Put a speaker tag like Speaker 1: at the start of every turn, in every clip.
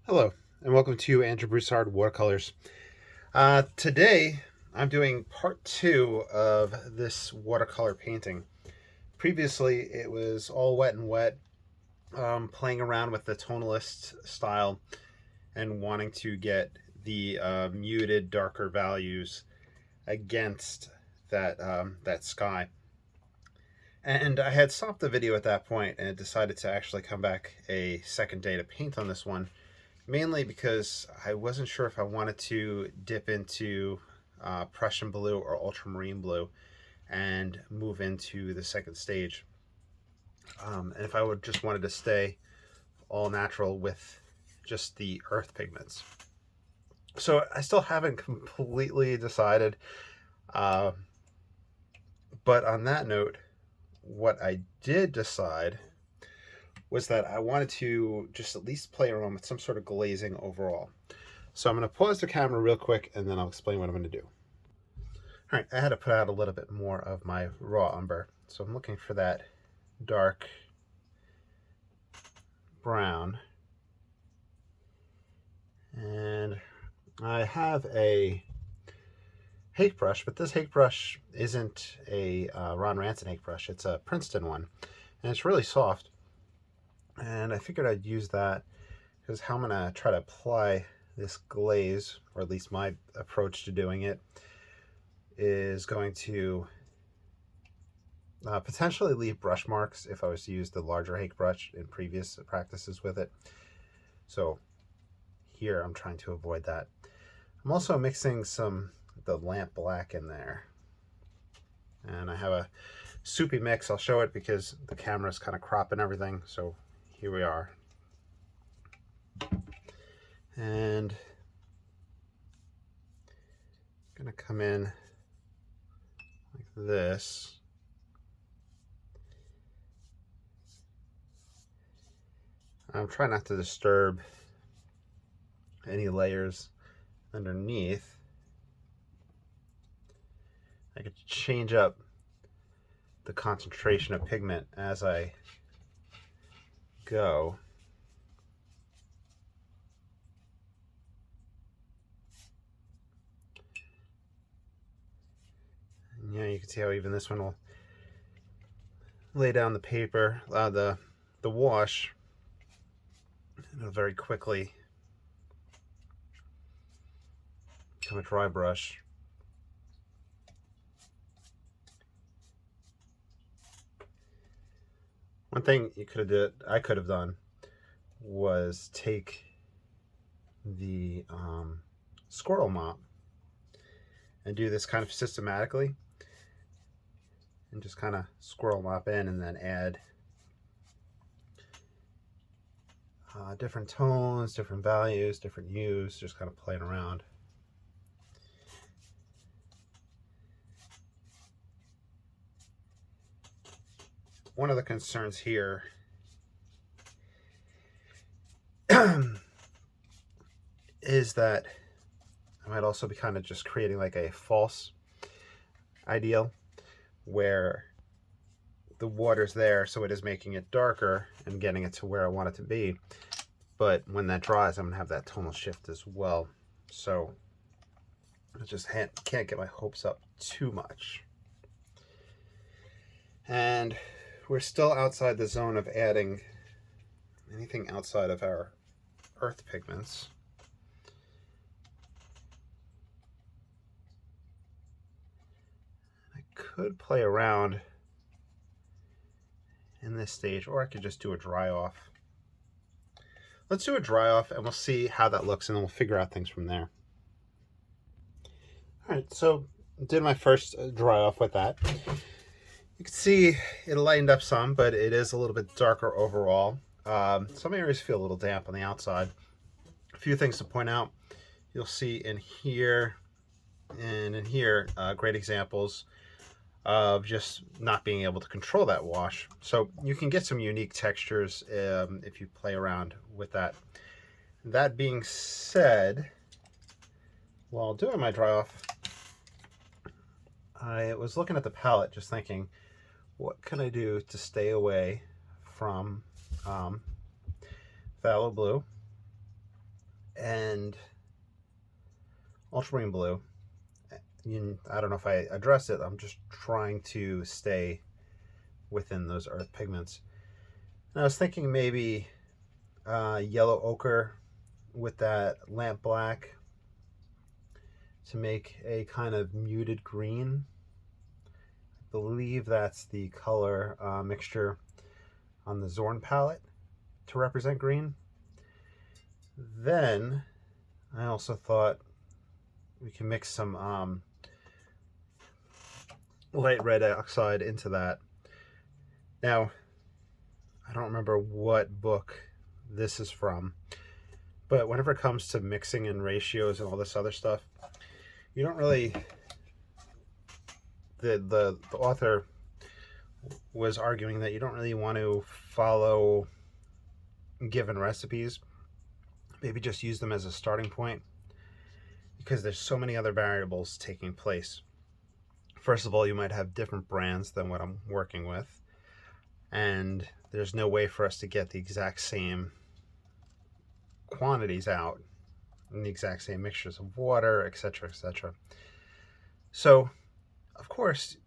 Speaker 1: Hello, and welcome to Andrew Broussard Watercolors. Today, I'm doing part two of this watercolor painting. Previously, it was all wet and wet, playing around with the tonalist style and wanting to get the muted, darker values against that sky. And I had stopped the video at that point and decided to actually come back a second day to paint on this one, mainly because I wasn't sure if I wanted to dip into Prussian blue or ultramarine blue and move into the second stage. And if I would just wanted to stay all natural with just the earth pigments. So I still haven't completely decided. Uh, but on that note, what I did decide was that I wanted to just at least play around with some sort of glazing overall. So I'm going to pause the camera real quick and then I'll explain what I'm going to do. All right, I had to put out a little bit more of my raw umber. So I'm looking for that dark brown. And I have a hake brush, but this hake brush isn't a Ron Ranson hake brush. It's a Princeton one, and it's really soft. And I figured I'd use that because how I'm going to try to apply this glaze, or at least my approach to doing it, is going to potentially leave brush marks if I was to use the larger hake brush in previous practices with it. So here I'm trying to avoid that. I'm also mixing the lamp black in there. And I have a soupy mix. I'll show it because the camera's kind of cropping everything. So here we are. And I'm gonna come in like this. I'm trying not to disturb any layers underneath. I could change up the concentration of pigment as I go. And yeah, you can see how even this one will lay down the paper, the wash, and it'll very quickly become a dry brush. One thing I could have done was take the squirrel mop and do this kind of systematically and just kind of squirrel mop in and then add different tones, different values, different hues, just kind of playing around. One of the concerns here is that I might also be kind of just creating like a false ideal where the water's there, so it is making it darker and getting it to where I want it to be. But when that dries, I'm gonna have that tonal shift as well. So I just can't get my hopes up too much. And we're still outside the zone of adding anything outside of our earth pigments. I could play around in this stage, or I could just do a dry off. Let's do a dry off and we'll see how that looks and then we'll figure out things from there. All right, so did my first dry off with that. You can see it lightened up some, but it is a little bit darker overall. Some areas feel a little damp on the outside. A few things to point out. You'll see in here and in here great examples of just not being able to control that wash. So you can get some unique textures if you play around with that. That being said, while doing my dry off, I was looking at the palette just thinking, what can I do to stay away from phthalo blue and ultramarine blue. I don't know if I addressed it. I'm just trying to stay within those earth pigments. And I was thinking maybe yellow ochre with that lamp black to make a kind of muted green. I believe that's the color mixture on the Zorn palette to represent green. Then I also thought we can mix some light red oxide into that. Now, I don't remember what book this is from, but whenever it comes to mixing and ratios and all this other stuff, you don't really, the author was arguing that you don't really want to follow given recipes. Maybe just use them as a starting point, because there's so many other variables taking place. First of all, you might have different brands than what I'm working with, and there's no way for us to get the exact same quantities out in the exact same mixtures of water, etc., etc. So, of course,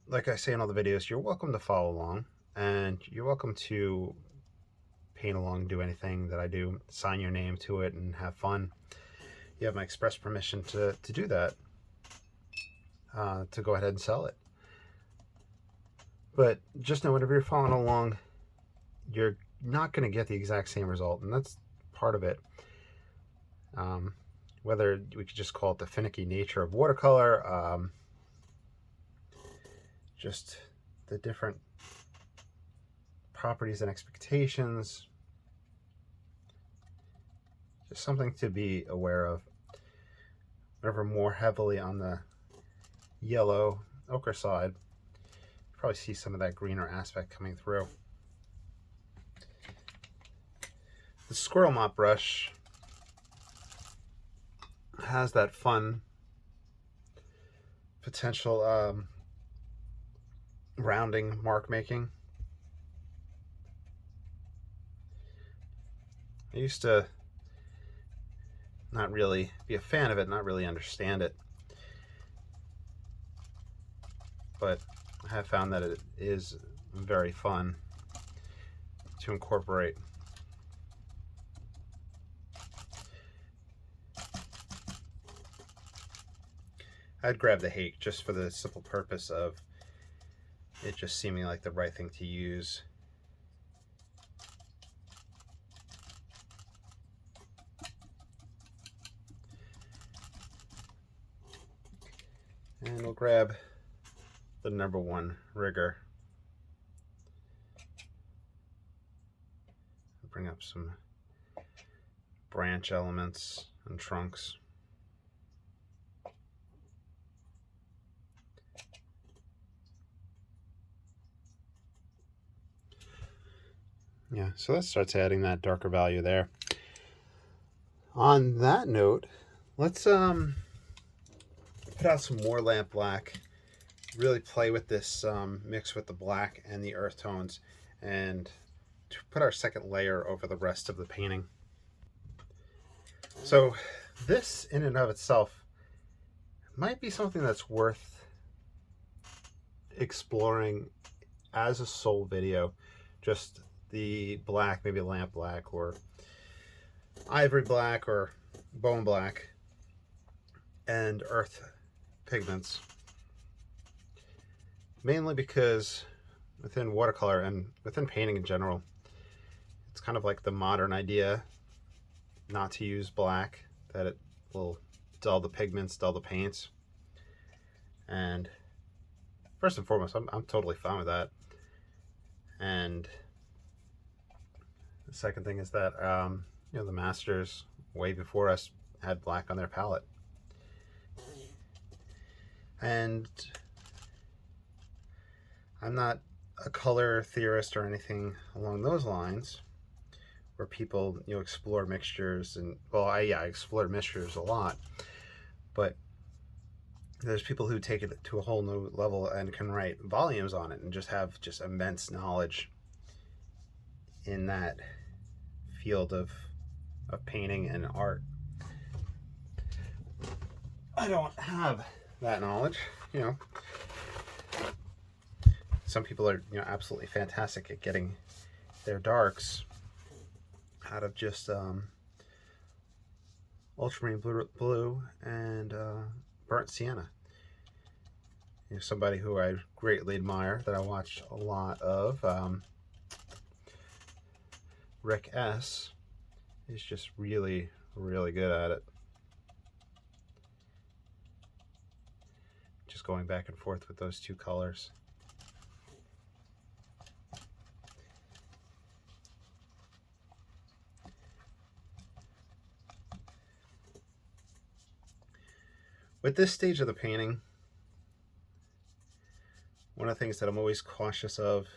Speaker 1: like I say in all the videos, you're welcome to follow along, and you're welcome to paint along, do anything that I do, sign your name to it, and have fun. You have my express permission to do that, to go ahead and sell it. But just know, whenever you're following along, you're not going to get the exact same result, and that's part of it. Whether we could just call it the finicky nature of watercolor, just the different properties and expectations, just something to be aware of. Whenever more heavily on the yellow ochre side, you probably see some of that greener aspect coming through. The squirrel mop brush has that fun potential rounding mark making. I used to not really be a fan of it, not really understand it, but I have found that it is very fun to incorporate. I'd grab the hake just for the simple purpose of it just seeming like the right thing to use. And we'll grab the #1 rigger. Bring up some branch elements and trunks. Yeah, so that starts adding that darker value there. On that note, let's put out some more lamp black, really play with this mix with the black and the earth tones, and to put our second layer over the rest of the painting. So this in and of itself might be something that's worth exploring as a sole video. Just the black, maybe lamp black or ivory black or bone black, and earth pigments. Mainly because within watercolor and within painting in general, it's kind of like the modern idea not to use black, that it will dull the pigments, dull the paints. And first and foremost, I'm totally fine with that. And the second thing is that you know, the masters way before us had black on their palette. And I'm not a color theorist or anything along those lines, where people, you know, explore mixtures. And well, I explore mixtures a lot, but there's people who take it to a whole new level and can write volumes on it and just have just immense knowledge in that field of painting and art. I don't have that knowledge. You know, some people are, you know, absolutely fantastic at getting their darks out of just ultramarine blue and burnt sienna. You know, somebody who I greatly admire that I watched a lot of, Rick S, is just really, really good at it. Just going back and forth with those two colors. With this stage of the painting, one of the things that I'm always cautious of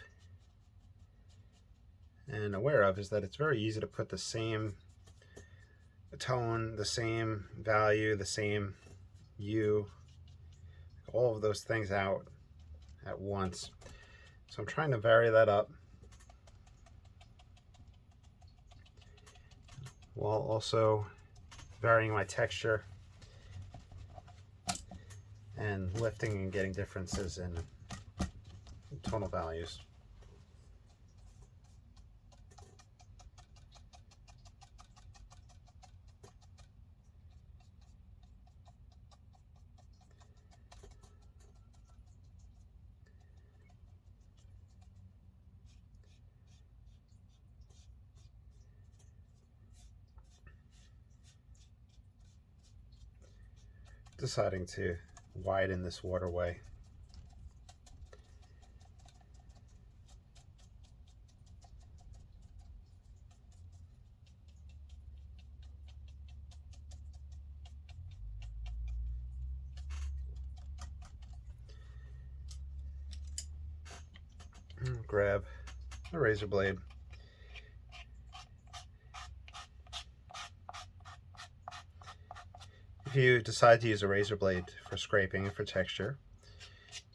Speaker 1: and aware of is that it's very easy to put the same tone, the same value, the same hue, all of those things out at once. So I'm trying to vary that up while also varying my texture and lifting and getting differences in tonal values. Deciding to widen this waterway. Grab a razor blade. If you decide to use a razor blade for scraping and for texture,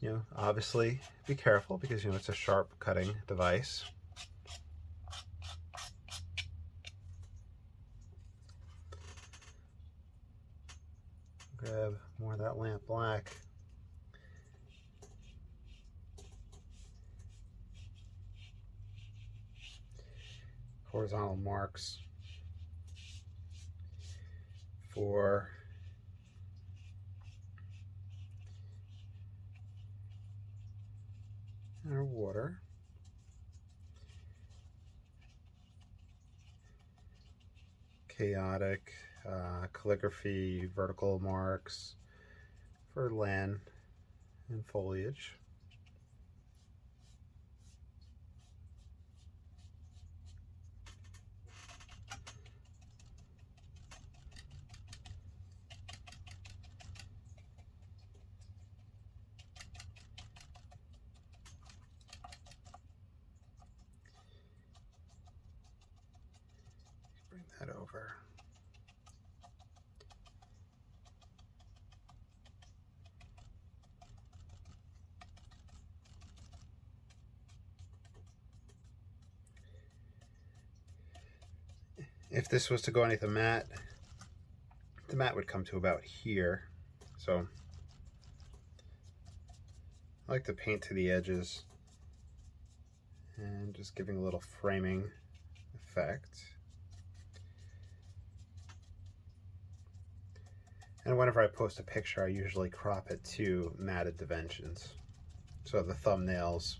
Speaker 1: you know, obviously be careful because, you know, it's a sharp cutting device. Grab more of that lamp black. Horizontal marks for our water. Chaotic calligraphy, vertical marks for land and foliage. Bring that over. If this was to go underneath the mat would come to about here. So I like to paint to the edges and just giving a little framing effect. And whenever I post a picture, I usually crop it to matted dimensions. So the thumbnails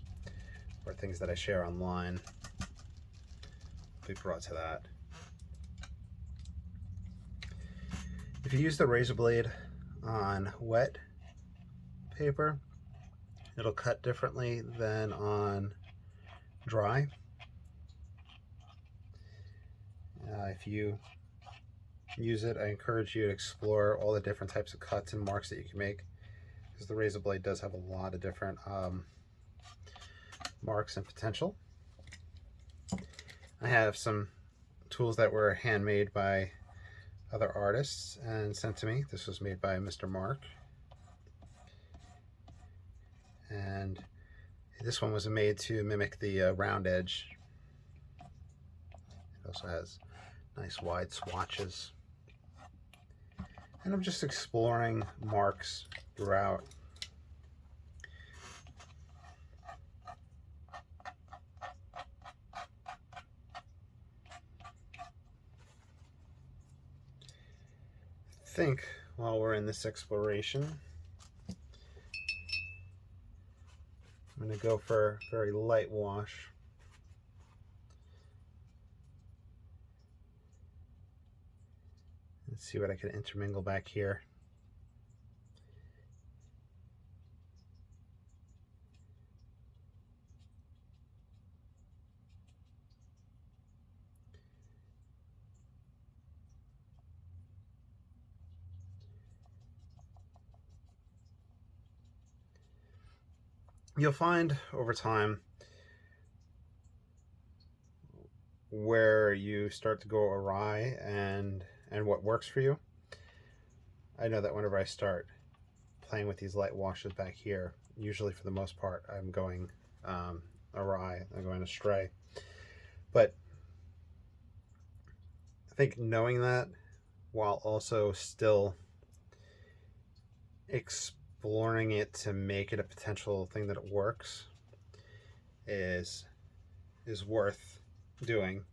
Speaker 1: or things that I share online will be brought to that. If you use the razor blade on wet paper, it'll cut differently than on dry. If you use it, I encourage you to explore all the different types of cuts and marks that you can make, because the razor blade does have a lot of different marks and potential. I have some tools that were handmade by other artists and sent to me. This was made by Mr. Mark, and this one was made to mimic the round edge. It also has nice wide swatches, And I'm just exploring marks throughout. I think while we're in this exploration, I'm going to go for a very light wash. Let's see what I can intermingle back here. You'll find over time where you start to go awry and what works for you. I know that whenever I start playing with these light washes back here, usually for the most part I'm going awry, I'm going astray. But I think knowing that, while also still exploring it to make it a potential thing that it works, is worth doing.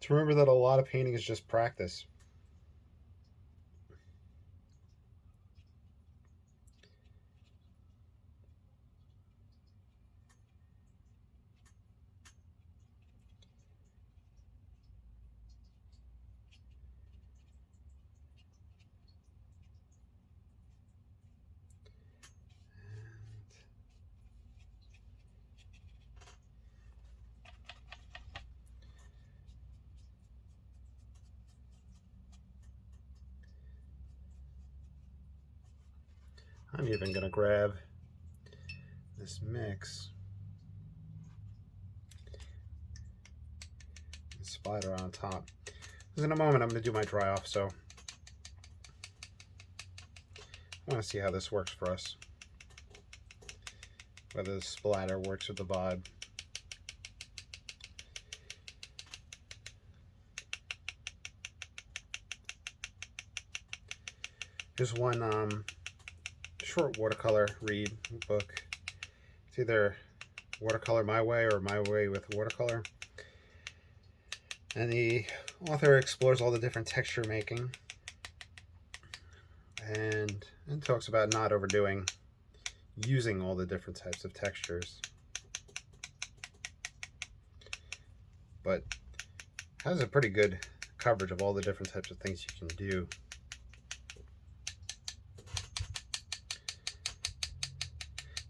Speaker 1: To remember that a lot of painting is just practice. I'm even going to grab this mix and splatter on top. Because in a moment I'm going to do my dry off, so I want to see how this works for us. Whether the splatter works with the vibe. Here's one short watercolor read book. It's either Watercolor My Way or My Way with Watercolor. And the author explores all the different texture making and talks about not overdoing using all the different types of textures. But has a pretty good coverage of all the different types of things you can do.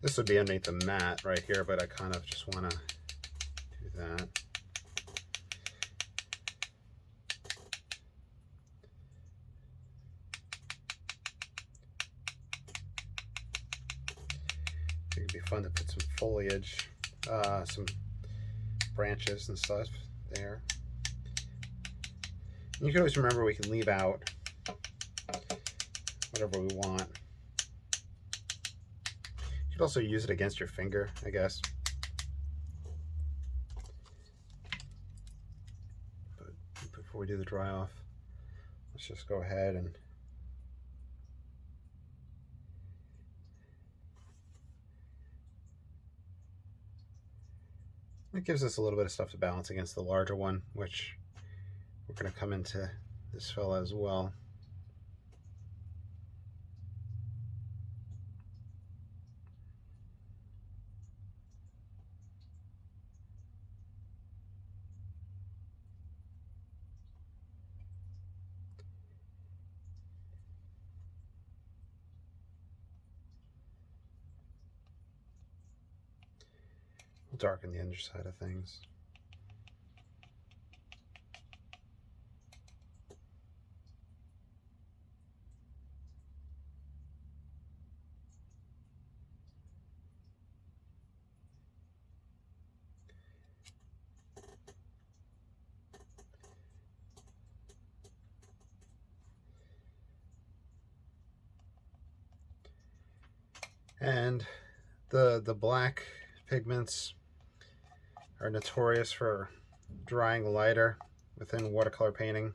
Speaker 1: This would be underneath the mat right here, but I kind of just want to do that. It would be fun to put some foliage, some branches and stuff there. And you can always remember we can leave out whatever we want. You could also use it against your finger, I guess. But before we do the dry off, let's just go ahead and it gives us a little bit of stuff to balance against the larger one, which we're going to come into this fella as well. We'll darken the underside of things. And the black pigments are notorious for drying lighter within watercolor painting.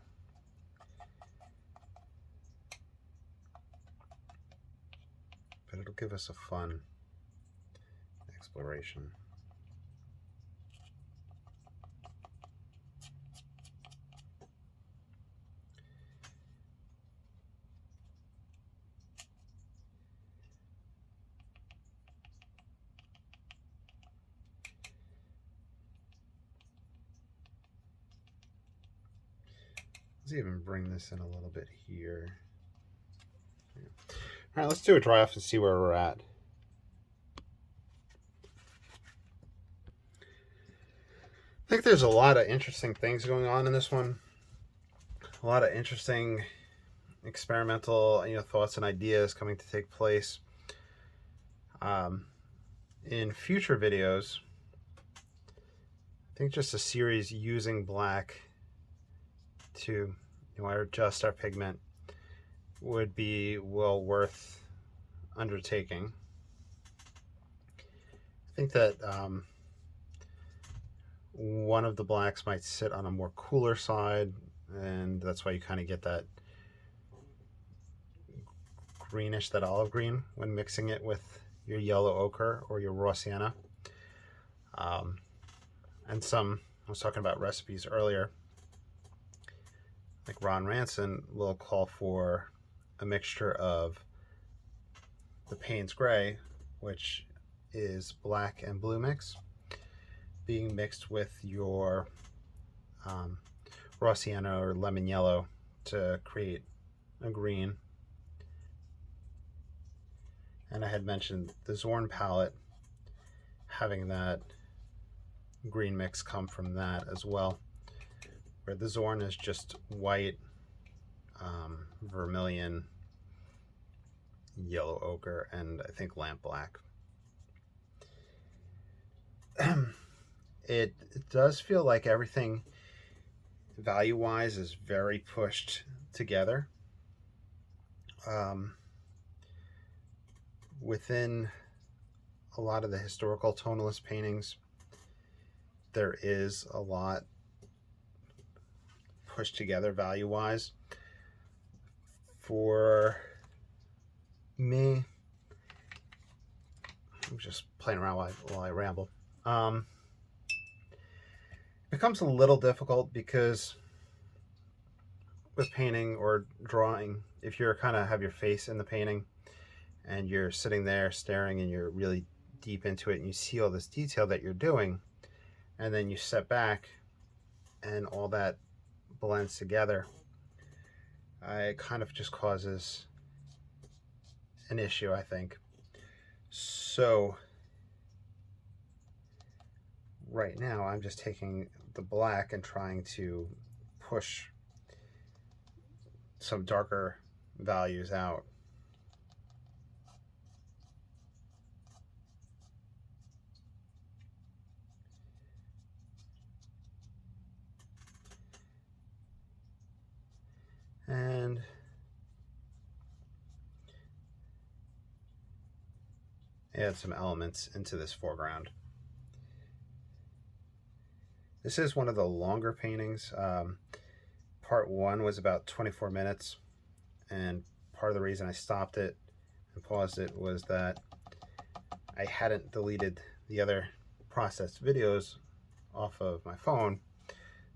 Speaker 1: but it'll give us a fun exploration. Let's even bring this in a little bit here. All right, let's do a dry off and see where we're at. I think there's a lot of interesting things going on in this one. A lot of interesting experimental, thoughts and ideas coming to take place. In future videos, I think just a series using black to adjust our pigment would be well worth undertaking. I think that one of the blacks might sit on a more cooler side, and that's why you kind of get that greenish, that olive green, when mixing it with your yellow ochre or your raw sienna. And I was talking about recipes earlier, like Ron Ranson will call for a mixture of the Payne's Gray, which is black and blue mix, being mixed with your raw sienna or lemon yellow to create a green. And I had mentioned the Zorn palette, having that green mix come from that as well, where the Zorn is just white, vermilion, yellow ochre, and I think lamp black. It does feel like everything value-wise is very pushed together. Within a lot of the historical tonalist paintings, there is a lot pushed together value-wise. For me, I'm just playing around while I ramble. It becomes a little difficult because with painting or drawing, if you're kind of have your face in the painting and you're sitting there staring and you're really deep into it and you see all this detail that you're doing, and then you step back and all that blends together, it kind of just causes an issue, I think. So right now I'm just taking the black and trying to push some darker values out. And add some elements into this foreground. This is one of the longer paintings. Part 1 was about 24 minutes, and part of the reason I stopped it and paused it was that I hadn't deleted the other processed videos off of my phone,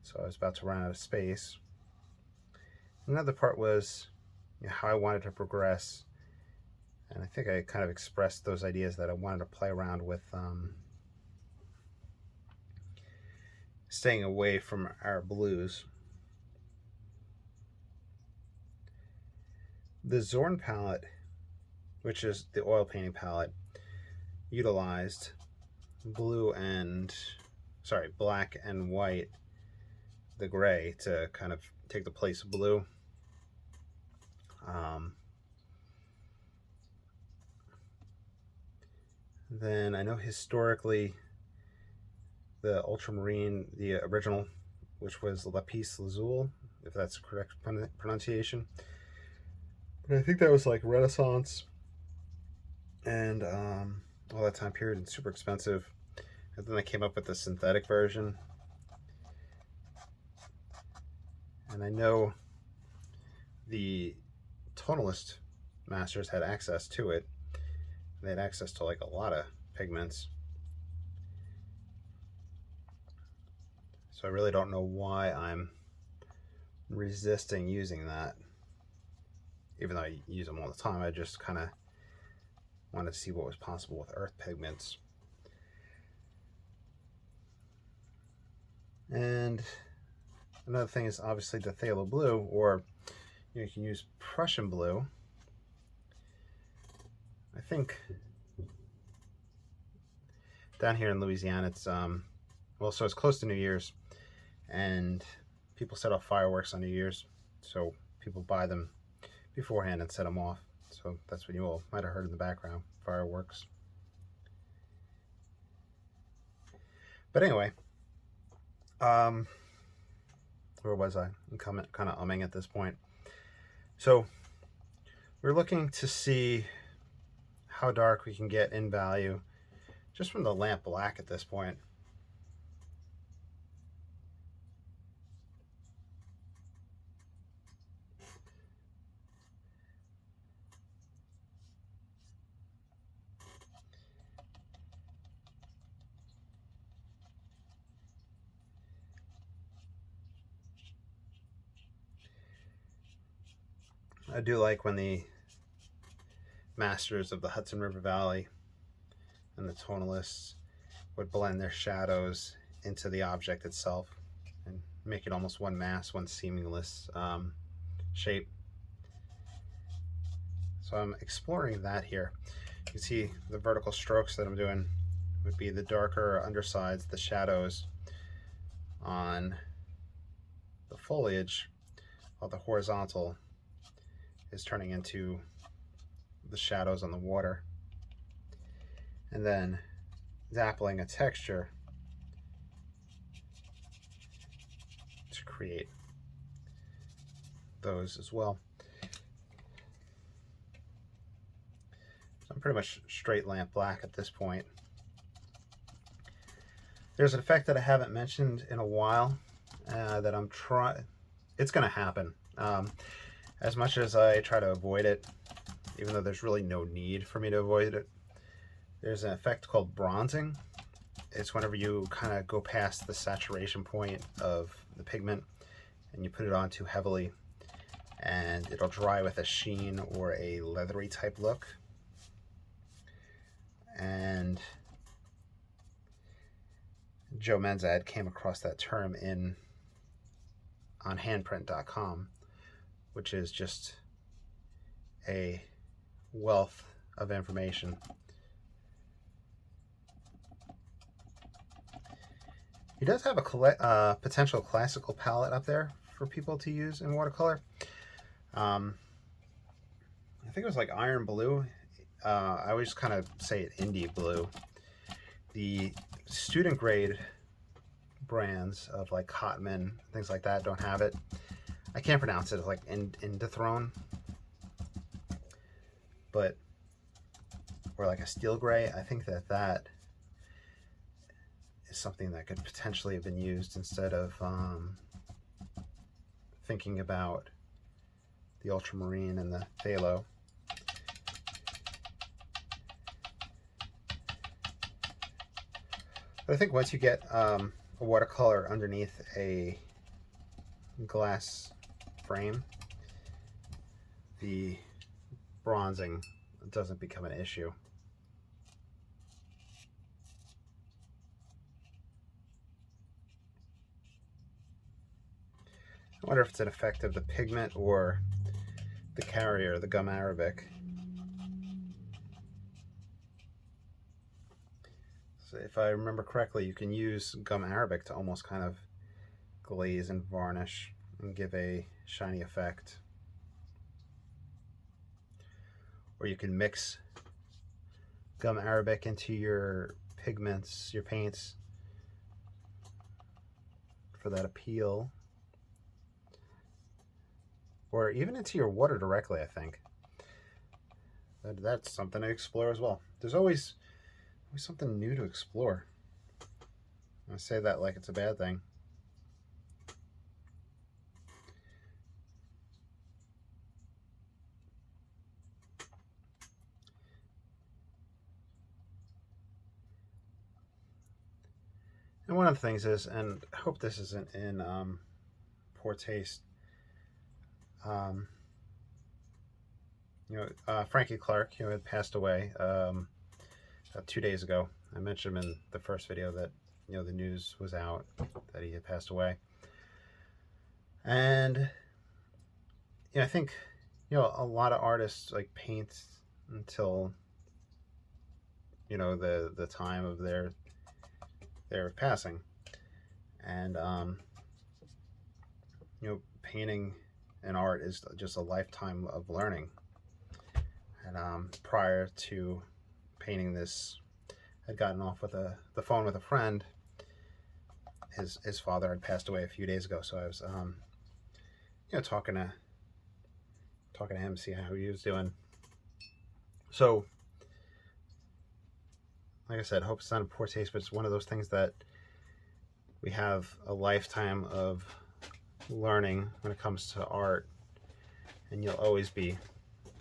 Speaker 1: so I was about to run out of space. Another part was how I wanted to progress, and I think I kind of expressed those ideas that I wanted to play around with staying away from our blues. The Zorn palette, which is the oil painting palette, utilized black and white, the gray, to kind of take the place of blue. Then I know historically the ultramarine, the original, which was lapis lazuli, if that's the correct pronunciation, but I think that was like Renaissance and all that time period, and super expensive. And then I came up with the synthetic version, and I know the tonalist masters had access to it, They had access to like a lot of pigments. So I really don't know why I'm resisting using that. Even though I use them all the time, I just kind of wanted to see what was possible with earth pigments. And another thing is obviously the phthalo blue, or you can use Prussian blue. I think down here in Louisiana, it's well, so it's close to New Year's, and people set off fireworks on New Year's, so people buy them beforehand and set them off. So that's what you all might have heard in the background, fireworks. But anyway, where was I? I'm kind of umming at this point. So we're looking to see how dark we can get in value just from the lamp black at this point. I do like when the masters of the Hudson River Valley and the tonalists would blend their shadows into the object itself and make it almost one mass, one seamless shape. So I'm exploring that here. You can see the vertical strokes that I'm doing would be the darker undersides, the shadows on the foliage, while the horizontal is turning into the shadows on the water. And then dappling a texture to create those as well. So I'm pretty much straight lamp black at this point. There's an effect that I haven't mentioned in a while that I'm trying. It's going to happen. As much as I try to avoid it, even though there's really no need for me to avoid it, there's an effect called bronzing. It's whenever you kind of go past the saturation point of the pigment and you put it on too heavily, and it'll dry with a sheen or a leathery type look. And Joe Menzad came across that term on handprint.com, which is just a wealth of information. He does have a potential classical palette up there for people to use in watercolor. I think it was like iron blue. I always kind of say it indie blue. The student grade brands of like Cotman, things like that, don't have it. I can't pronounce it. It's like Indithrone, but or like a steel gray. I think that is something that could potentially have been used instead of thinking about the ultramarine and the phthalo. But I think once you get a watercolor underneath a glass frame, the bronzing doesn't become an issue. I wonder if it's an effect of the pigment or the carrier, the gum arabic. So if I remember correctly, you can use gum arabic to almost kind of glaze and varnish and give a shiny effect. Or you can mix gum arabic into your pigments, your paints, for that appeal. Or even into your water directly, I think. That's something to explore as well. There's always something new to explore. I say that like it's a bad thing. And one of the things is, and I hope this isn't in poor taste, Frankie Clark, had passed away about 2 days ago. I mentioned him in the first video that, the news was out that he had passed away. And, I think, a lot of artists like paint until, the time of their passing. And, painting and art is just a lifetime of learning. And prior to painting this, I'd gotten off with the phone with a friend. His father had passed away a few days ago, so I was talking to him, see how he was doing. So, like I said, hope it's not in poor taste, but it's one of those things that we have a lifetime of learning when it comes to art, and you'll always be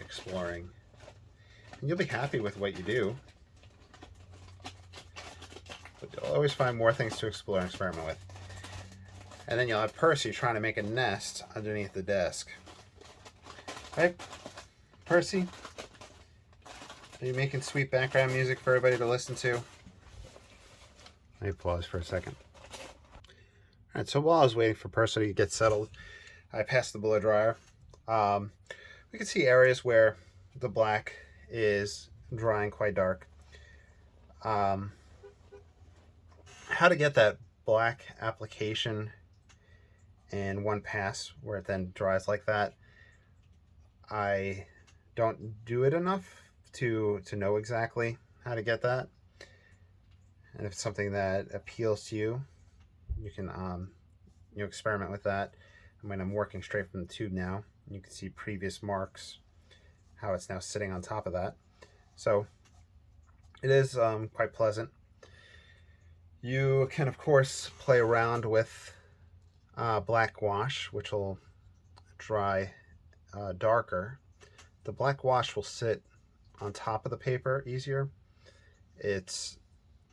Speaker 1: exploring, and you'll be happy with what you do, but you'll always find more things to explore and experiment with. And then you'll have Percy trying to make a nest underneath the desk. Right, Percy? Are you making sweet background music for everybody to listen to? Let me pause for a second. All right, so while I was waiting for Percy to get settled, I passed the blow dryer. We can see areas where the black is drying quite dark. How to get that black application in one pass where it then dries like that, I don't do it enough to know exactly how to get that. And if it's something that appeals to you, you can experiment with that. I mean, I'm working straight from the tube now. You can see previous marks, how it's now sitting on top of that. So it is quite pleasant. You can, of course, play around with black wash, which will dry darker. The black wash will sit on top of the paper easier. It's,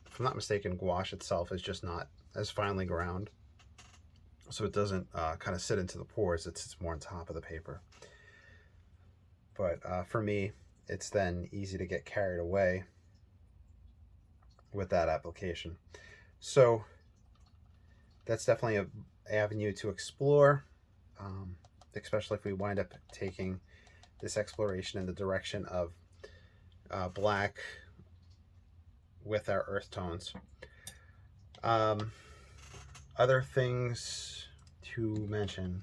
Speaker 1: if I'm not mistaken, gouache itself is just not as finely ground, so it doesn't kind of sit into the pores. It sits more on top of the paper. But for me, it's then easy to get carried away with that application. So that's definitely an avenue to explore, especially if we wind up taking this exploration in the direction of black with our earth tones. Other things to mention.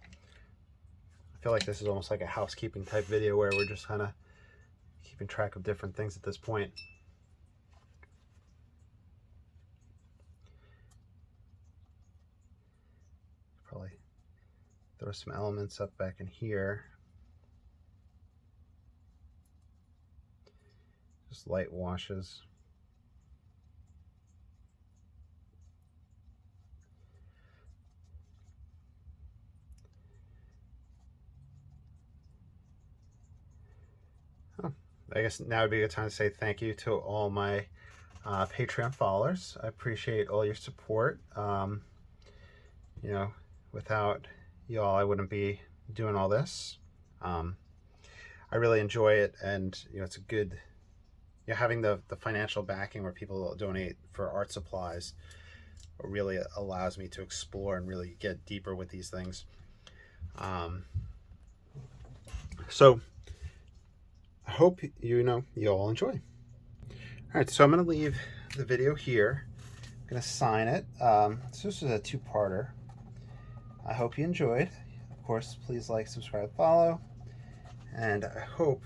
Speaker 1: I feel like this is almost like a housekeeping type video where we're just kind of keeping track of different things at this point. Probably throw some elements up back in here. Just light washes. I guess now would be a good time to say thank you to all my Patreon followers. I appreciate all your support. Without y'all, I wouldn't be doing all this. I really enjoy it, and it's a good, having the financial backing where people donate for art supplies really allows me to explore and really get deeper with these things. So I hope you all enjoy. All right, so I'm going to leave the video here. I'm going to sign it. So this is a two-parter. I hope you enjoyed. Of course, please like, subscribe, follow. And I hope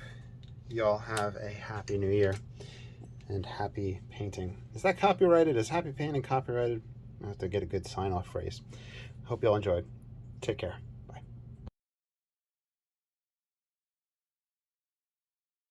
Speaker 1: y'all have a happy new year and happy painting. Is that copyrighted? Is happy painting copyrighted? I have to get a good sign-off phrase. Hope y'all enjoyed. Take care.